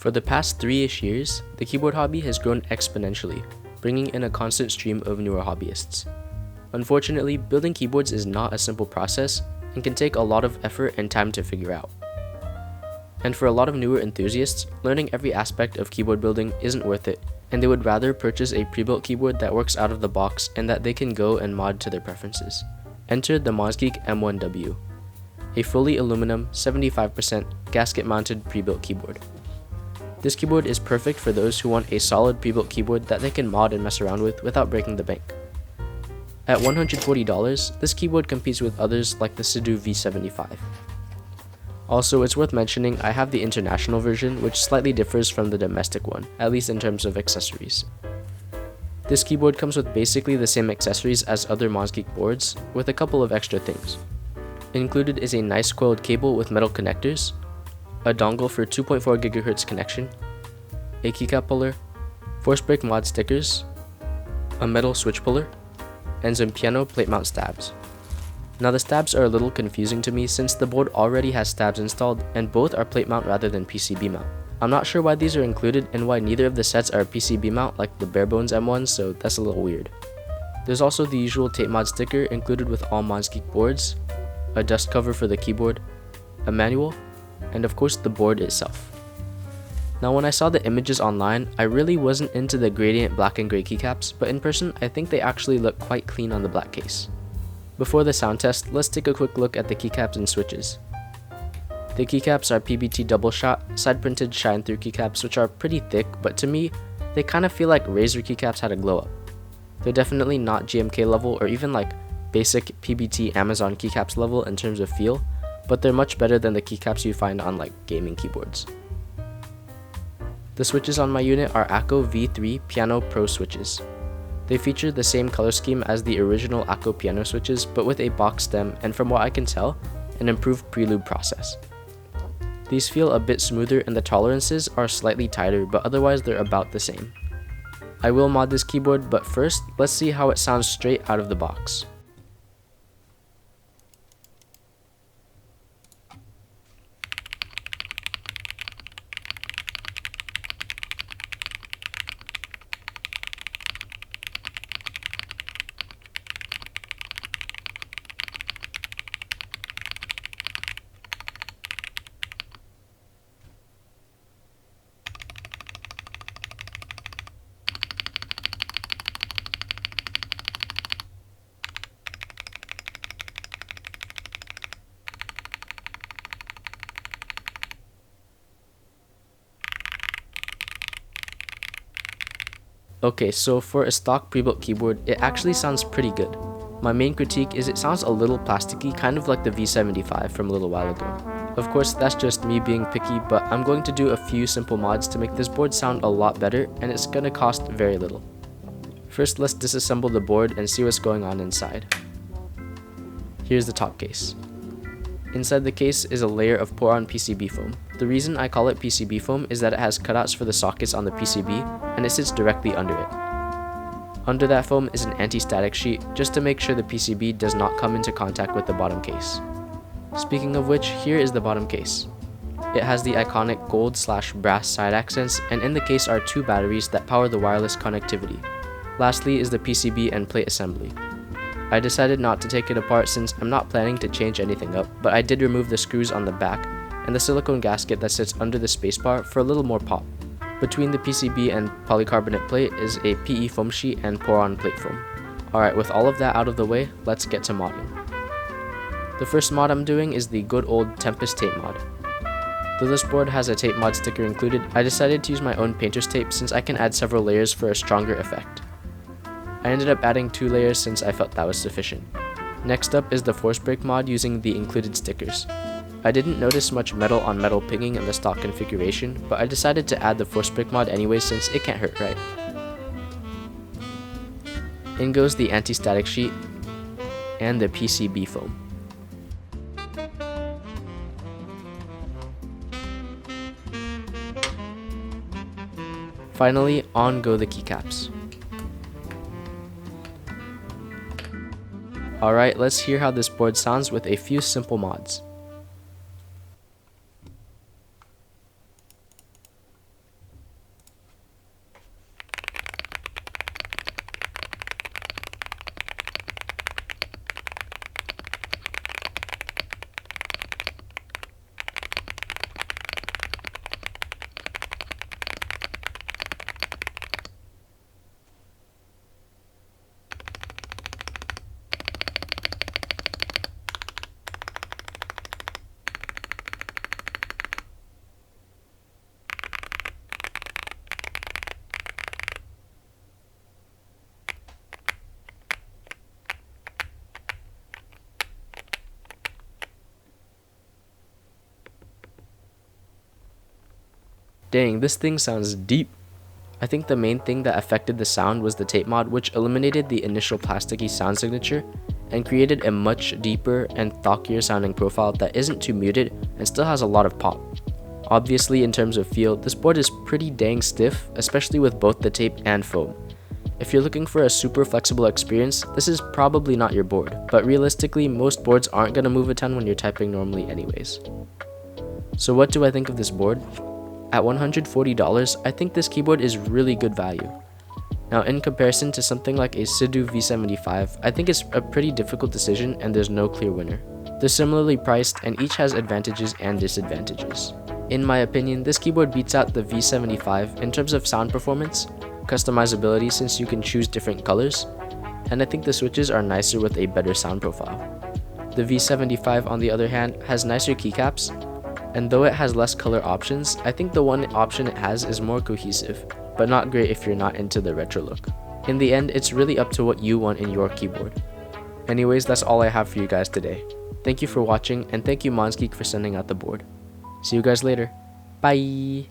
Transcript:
For the past 3-ish years, the keyboard hobby has grown exponentially, bringing in a constant stream of newer hobbyists. Unfortunately, building keyboards is not a simple process and can take a lot of effort and time to figure out. And for a lot of newer enthusiasts, learning every aspect of keyboard building isn't worth it, and they would rather purchase a pre-built keyboard that works out of the box and that they can go and mod to their preferences. Enter the Monsgeek M1W, a fully aluminum 75% gasket-mounted pre-built keyboard. This keyboard is perfect for those who want a solid pre-built keyboard that they can mod and mess around with without breaking the bank. At $140, this keyboard competes with others like the Sidu V75. Also, it's worth mentioning I have the international version, which slightly differs from the domestic one, at least in terms of accessories. This keyboard comes with basically the same accessories as other Monsgeek boards, with a couple of extra things. Included is a nice coiled cable with metal connectors, a dongle for 2.4 GHz connection, a keycap puller, force break mod stickers, a metal switch puller, and some piano plate mount stabs. Now the stabs are a little confusing to me since the board already has stabs installed and both are plate mount rather than PCB mount. I'm not sure why these are included and why neither of the sets are PCB mount like the bare bones M1s, so that's a little weird. There's also the usual tape mod sticker included with all Monsgeek boards, a dust cover for the keyboard, a manual, and of course the board itself. Now when I saw the images online, I really wasn't into the gradient black and gray keycaps, but in person I think they actually look quite clean on the black case. Before the sound test, let's take a quick look at the keycaps and switches. The keycaps are PBT double shot, side printed shine through keycaps which are pretty thick, but to me, they kind of feel like Razer keycaps had a glow up. They're definitely not GMK level or even like basic PBT Amazon keycaps level in terms of feel, but they're much better than the keycaps you find on like gaming keyboards. The switches on my unit are Akko V3 Piano Pro switches. They feature the same color scheme as the original Akko piano switches, but with a box stem and from what I can tell, an improved prelude process. These feel a bit smoother and the tolerances are slightly tighter, but otherwise they're about the same. I will mod this keyboard, but first, let's see how it sounds straight out of the box. Okay, so for a stock pre-built keyboard, it actually sounds pretty good. My main critique is it sounds a little plasticky, kind of like the V75 from a little while ago. Of course, that's just me being picky, but I'm going to do a few simple mods to make this board sound a lot better, and it's gonna cost very little. First, let's disassemble the board and see what's going on inside. Here's the top case. Inside the case is a layer of pour-on PCB foam. The reason I call it PCB foam is that it has cutouts for the sockets on the PCB, and it sits directly under it. Under that foam is an anti-static sheet, just to make sure the PCB does not come into contact with the bottom case. Speaking of which, here is the bottom case. It has the iconic gold/brass side accents, and in the case are 2 batteries that power the wireless connectivity. Lastly is the PCB and plate assembly. I decided not to take it apart since I'm not planning to change anything up, but I did remove the screws on the back and the silicone gasket that sits under the spacebar for a little more pop. Between the PCB and polycarbonate plate is a PE foam sheet and pour-on plate foam. Alright, with all of that out of the way, let's get to modding. The first mod I'm doing is the good old Tempest tape mod. Though this board has a tape mod sticker included, I decided to use my own painter's tape since I can add several layers for a stronger effect. I ended up adding 2 layers since I felt that was sufficient. Next up is the force break mod using the included stickers. I didn't notice much metal on metal pinging in the stock configuration, but I decided to add the force break mod anyway since it can't hurt, right? In goes the anti-static sheet and the PCB foam. Finally, on go the keycaps. Alright, let's hear how this board sounds with a few simple mods. Dang, this thing sounds deep. I think the main thing that affected the sound was the tape mod, which eliminated the initial plasticky sound signature and created a much deeper and thockier sounding profile that isn't too muted and still has a lot of pop. Obviously, in terms of feel, this board is pretty dang stiff, especially with both the tape and foam. If you're looking for a super flexible experience, this is probably not your board, but realistically, most boards aren't going to move a ton when you're typing normally anyways. So what do I think of this board? At $140, I think this keyboard is really good value. Now, in comparison to something like a Sidu V75, I think it's a pretty difficult decision and there's no clear winner. They're similarly priced and each has advantages and disadvantages. In my opinion, this keyboard beats out the V75 in terms of sound performance, customizability since you can choose different colors, and I think the switches are nicer with a better sound profile. The V75 on the other hand has nicer keycaps, and though it has less color options, I think the one option it has is more cohesive, but not great if you're not into the retro look. In the end, it's really up to what you want in your keyboard. Anyways, that's all I have for you guys today. Thank you for watching, and thank you Monsgeek for sending out the board. See you guys later. Bye!